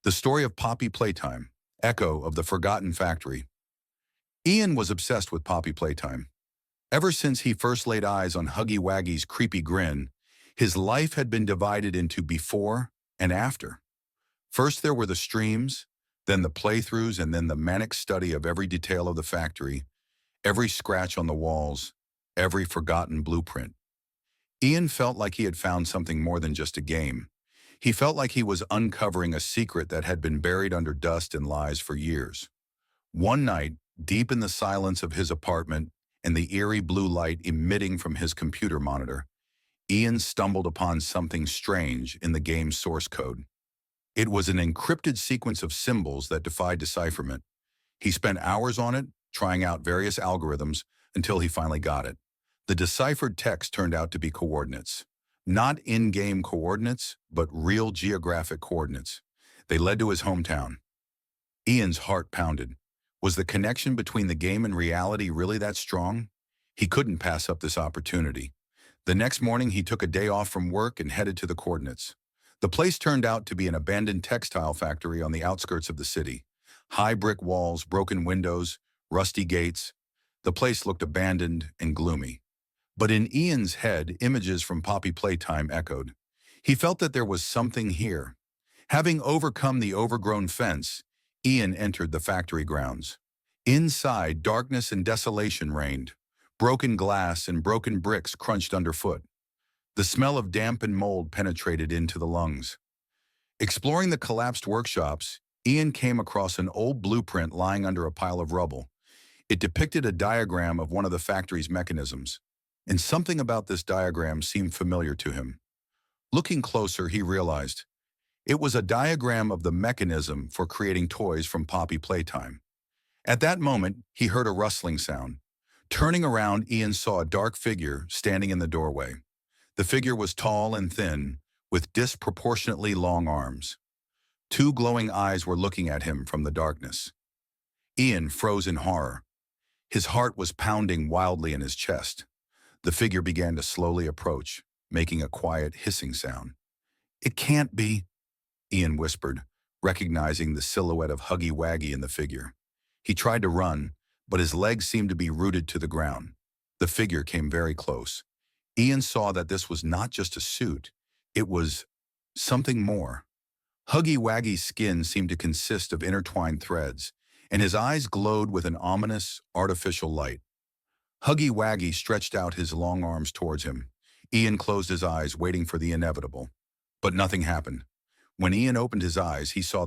The story of Poppy PlayTime, echo of the forgotten factory. Ian was obsessed with Poppy PlayTime. Ever since he first laid eyes on Huggy Waggy's creepy grin, his life had been divided into before and after. First there were the streams, then the playthroughs, and then the manic study of every detail of the factory, every scratch on the walls, every forgotten blueprint. Ian felt like he had found something more than just a game. He felt like he was uncovering a secret that had been buried under dust and lies for years. One night, deep in the silence of his apartment and the eerie blue light emitting from his computer monitor, Ian stumbled upon something strange in the game's source code. It was an encrypted sequence of symbols that defied decipherment. He spent hours on it, trying out various algorithms until he finally got it. The deciphered text turned out to be coordinates. Not in-game coordinates, but real geographic coordinates. They led to his hometown. Ian's heart pounded. Was the connection between the game and reality really that strong? He couldn't pass up this opportunity. The next morning, he took a day off from work and headed to the coordinates. The place turned out to be an abandoned textile factory on the outskirts of the city. High brick walls, broken windows, rusty gates. The place looked abandoned and gloomy. But in Ian's head, images from Poppy PlayTime echoed. He felt that there was something here. Having overcome the overgrown fence, Ian entered the factory grounds. Inside, darkness and desolation reigned. Broken glass and broken bricks crunched underfoot. The smell of damp and mold penetrated into the lungs. Exploring the collapsed workshops, Ian came across an old blueprint lying under a pile of rubble. It depicted a diagram of one of the factory's mechanisms, and something about this diagram seemed familiar to him. Looking closer, he realized it was a diagram of the mechanism for creating toys from Poppy PlayTime. At that moment, he heard a rustling sound. Turning around, Ian saw a dark figure standing in the doorway. The figure was tall and thin, with disproportionately long arms. Two glowing eyes were looking at him from the darkness. Ian froze in horror. His heart was pounding wildly in his chest. The figure began to slowly approach, making a quiet hissing sound. "It can't be," Ian whispered, recognizing the silhouette of Huggy Waggy in the figure. He tried to run, but his legs seemed to be rooted to the ground. The figure came very close. Ian saw that this was not just a suit. It was something more. Huggy Waggy's skin seemed to consist of intertwined threads, and his eyes glowed with an ominous, artificial light. Huggy Waggy stretched out his long arms towards him. Ian closed his eyes, waiting for the inevitable. But nothing happened. When Ian opened his eyes, he saw that